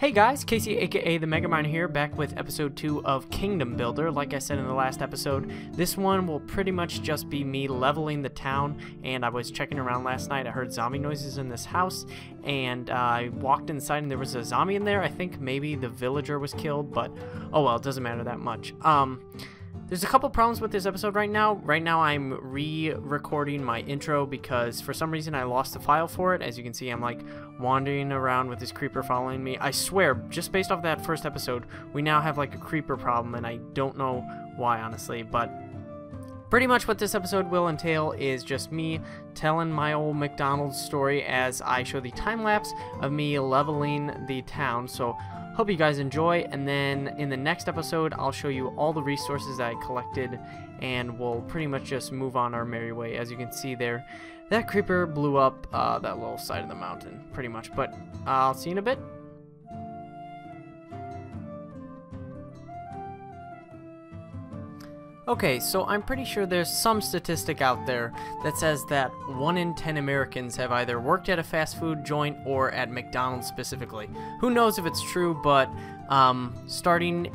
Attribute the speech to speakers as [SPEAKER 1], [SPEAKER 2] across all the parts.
[SPEAKER 1] Hey guys, Casey aka TheRealMegaMiner here, back with episode 2 of Kingdom Builder. Like I said in the last episode, this one will pretty much just be me leveling the town, and I was checking around last night. I heard zombie noises in this house, and I walked inside and there was a zombie in there. I think maybe the villager was killed, but oh well, it doesn't matter that much. There's a couple problems with this episode right now. Right now I'm re-recording my intro because for some reason I lost the file for it. As you can see, I'm like wandering around with this creeper following me. I swear, just based off that first episode, we now have like a creeper problem, and I don't know why, honestly, but pretty much what this episode will entail is just me telling my old McDonald's story as I show the time-lapse of me leveling the town. So hope you guys enjoy, and then in the next episode I'll show you all the resources that I collected, and we'll pretty much just move on our merry way. As you can see there, that creeper blew up that little side of the mountain pretty much, but I'll see you in a bit. Okay, so I'm pretty sure there's some statistic out there that says that 1 in 10 Americans have either worked at a fast food joint or at McDonald's specifically. Who knows if it's true, but starting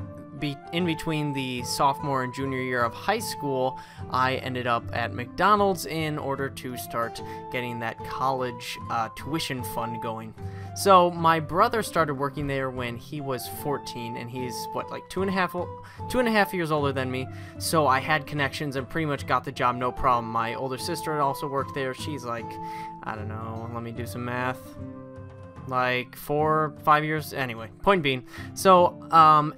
[SPEAKER 1] in between the sophomore and junior year of high school, I ended up at McDonald's in order to start getting that college tuition fund going. So my brother started working there when he was 14, and he's what, like two and a half years older than me. So I had connections and pretty much got the job no problem. My older sister had also worked there. She's like, I don't know, let me do some math, like 4 or 5 years. Anyway, point being, so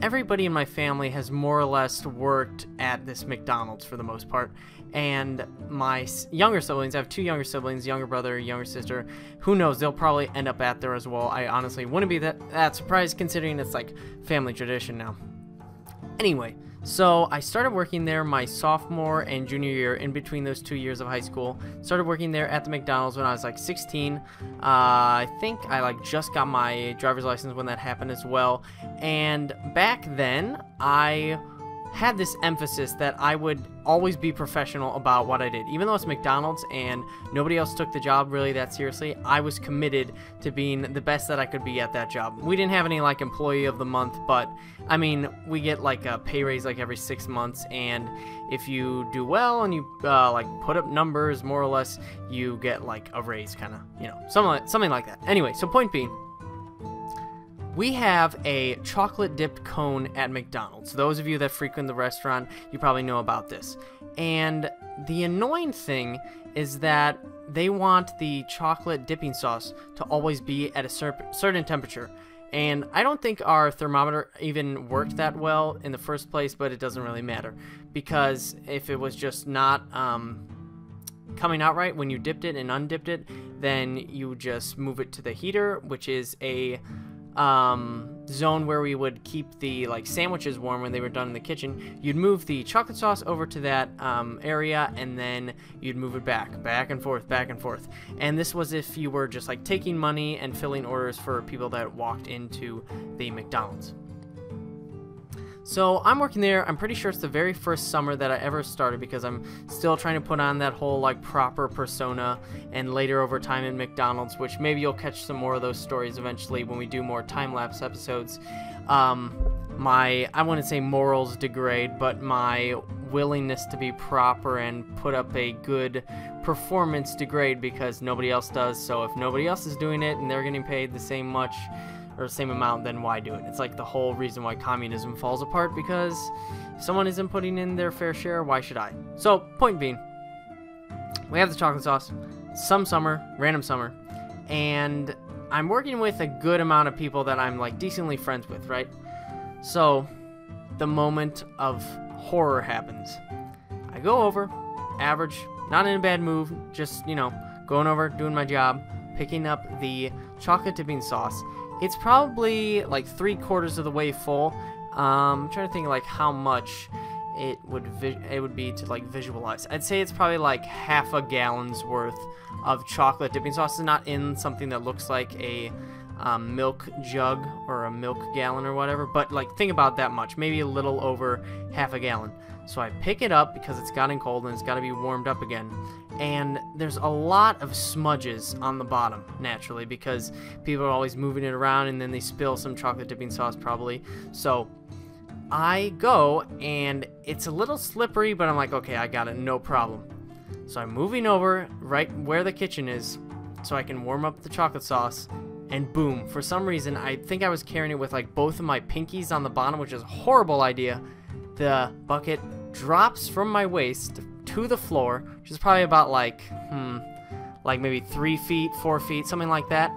[SPEAKER 1] everybody in my family has more or less worked at this McDonald's for the most part. And my younger siblings, I have 2 younger siblings, younger brother, younger sister. Who knows, they'll probably end up at there as well. I honestly wouldn't be that surprised, considering it's like family tradition now. Anyway, so I started working there my sophomore and junior year, in between those 2 years of high school. Started working there at the McDonald's when I was like 16. I think I like just got my driver's license when that happened as well. And back then, I had this emphasis that I would always be professional about what I did. Even though it's McDonald's and nobody else took the job really that seriously, I was committed to being the best that I could be at that job. We didn't have any like employee of the month, but I mean, we get like a pay raise like every 6 months, and if you do well and you like put up numbers more or less, you get like a raise, kind of, you know, something like that. Anyway, so point being, we have a chocolate dipped cone at McDonald's. Those of you that frequent the restaurant, you probably know about this. And the annoying thing is that they want the chocolate dipping sauce to always be at a certain temperature. And I don't think our thermometer even worked that well in the first place, but it doesn't really matter. Because if it was just not coming out right when you dipped it and undipped it, then you just move it to the heater, which is a zone where we would keep the like sandwiches warm when they were done in the kitchen. You'd move the chocolate sauce over to that area, and then you'd move it back and forth, and this was if you were just like taking money and filling orders for people that walked into the McDonald's. So I'm working there. I'm pretty sure it's the very first summer that I ever started, because I'm still trying to put on that whole like proper persona, and later over time in McDonald's, which maybe you'll catch some more of those stories eventually when we do more time-lapse episodes. I wouldn't say morals degrade, but my willingness to be proper and put up a good performance degrade, because nobody else does. So if nobody else is doing it and they're getting paid the same much or the same amount, then why do it? It's like the whole reason why communism falls apart, because if someone isn't putting in their fair share, why should I? So, point being, we have the chocolate sauce, random summer, and I'm working with a good amount of people that I'm like decently friends with, right? So, the moment of horror happens. I go over, average, not in a bad mood, just, you know, going over, doing my job, picking up the chocolate dipping sauce. It's probably like 3/4 of the way full. I'm trying to think like how much it would be to like visualize. I'd say it's probably like half a gallon's worth of chocolate dipping sauce. It's not in something that looks like a milk jug or a milk gallon or whatever, but like think about that much, maybe a little over half a gallon. So I pick it up because it's gotten cold and it's got to be warmed up again, and there's a lot of smudges on the bottom, naturally, because people are always moving it around, and then they spill some chocolate dipping sauce probably. So I go, and it's a little slippery, but I'm like, okay, I got it, no problem. So I'm moving over right where the kitchen is so I can warm up the chocolate sauce, and boom, for some reason, I think I was carrying it with like both of my pinkies on the bottom, which is a horrible idea. The bucket drops from my waist to the floor, which is probably about like maybe 3 feet, 4 feet, something like that.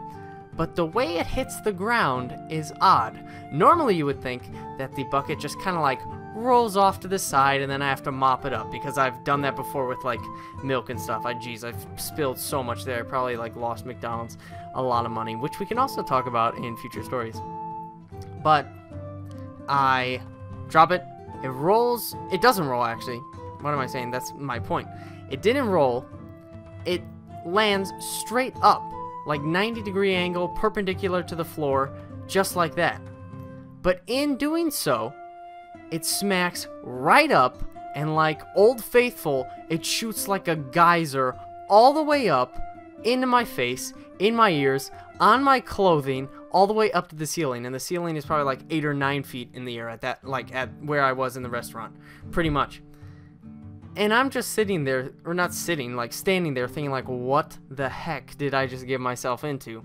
[SPEAKER 1] But the way it hits the ground is odd. Normally you would think that the bucket just kind of like rolls off to the side and then I have to mop it up, because I've done that before with like milk and stuff. Geez, I've spilled so much there. I probably like lost McDonald's a lot of money, which we can also talk about in future stories. But I drop it. It rolls. It doesn't roll, actually. What am I saying? That's my point. It didn't roll. It lands straight up, like 90-degree angle, perpendicular to the floor, just like that. But in doing so, it smacks right up, and like Old Faithful, it shoots like a geyser all the way up into my face, in my ears, on my clothing, all the way up to the ceiling. And the ceiling is probably like 8 or 9 feet in the air at that, like at where I was in the restaurant, pretty much. And I'm just sitting there, or not sitting, like standing there thinking like, what the heck did I just get myself into?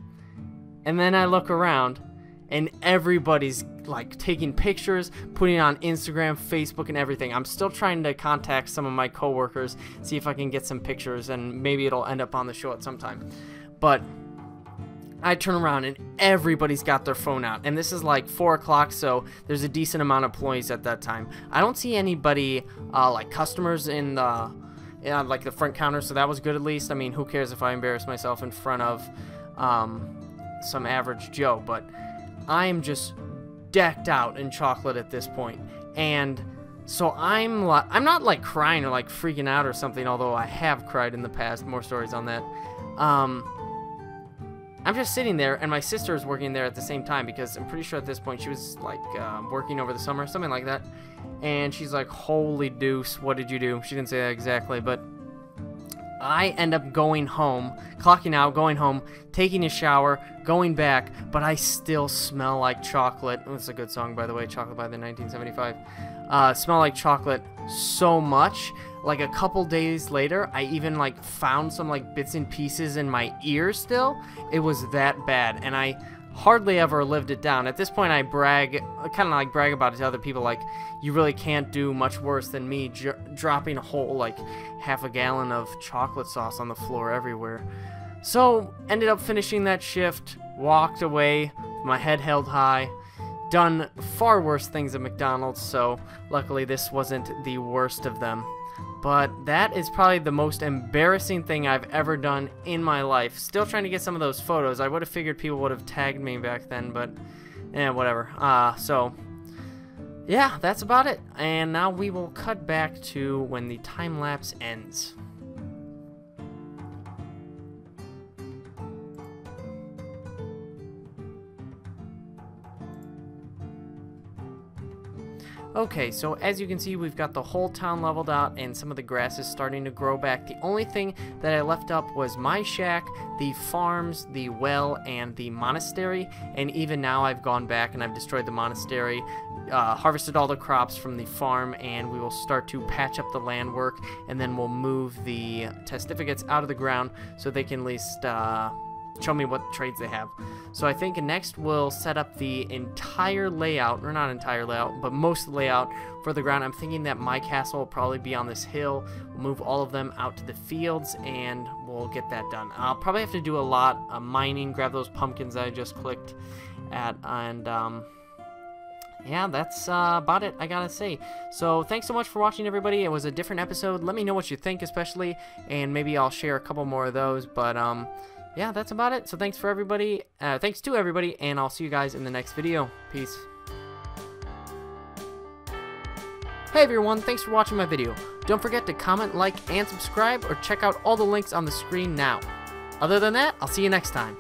[SPEAKER 1] And then I look around, and everybody's like taking pictures, putting it on Instagram, Facebook, and everything. I'm still trying to contact some of my coworkers, see if I can get some pictures, and maybe it'll end up on the show at some time. But I turn around and everybody's got their phone out, and this is like 4 o'clock, so there's a decent amount of employees at that time. I don't see anybody like customers in the like the front counter, so that was good at least. I mean, who cares if I embarrass myself in front of some average Joe? But I am just decked out in chocolate at this point, and so I'm not like crying or like freaking out or something, although I have cried in the past. More stories on that. I'm just sitting there, and my sister is working there at the same time, because I'm pretty sure at this point she was like working over the summer, something like that. And she's like, holy deuce, what did you do? She didn't say that exactly, but I end up going home, clocking out, going home, taking a shower, going back, but I still smell like chocolate. It's a good song, by the way, Chocolate by the 1975. Smell like chocolate so much. Like a couple days later, I even like found some like bits and pieces in my ear still. It was that bad, and I hardly ever lived it down. At this point, I kind of like brag about it to other people, like, you really can't do much worse than me dropping a whole like half a gallon of chocolate sauce on the floor everywhere. So ended up finishing that shift, walked away, my head held high. Done far worse things at McDonald's, so luckily this wasn't the worst of them. But that is probably the most embarrassing thing I've ever done in my life. Still trying to get some of those photos. I would have figured people would have tagged me back then, but whatever. So yeah, that's about it. And now we will cut back to when the time lapse ends. Okay, so as you can see, we've got the whole town leveled out, and some of the grass is starting to grow back. The only thing that I left up was my shack, the farms, the well, and the monastery. And even now I've gone back and I've destroyed the monastery, harvested all the crops from the farm, and we will start to patch up the land work, and then we'll move the testificates out of the ground so they can at least show me what trades they have. So I think next we'll set up the entire layout, or not entire layout, but most of the layout for the ground. I'm thinking that my castle will probably be on this hill. We'll move all of them out to the fields, and we'll get that done. I'll probably have to do a lot of mining, grab those pumpkins that I just clicked at, and yeah, that's about it, I gotta say. So thanks so much for watching, everybody. It was a different episode. Let me know what you think, especially, and maybe I'll share a couple more of those, but yeah, that's about it. So thanks to everybody, and I'll see you guys in the next video. Peace. Hey everyone, thanks for watching my video. Don't forget to comment, like, and subscribe, or check out all the links on the screen now. Other than that, I'll see you next time.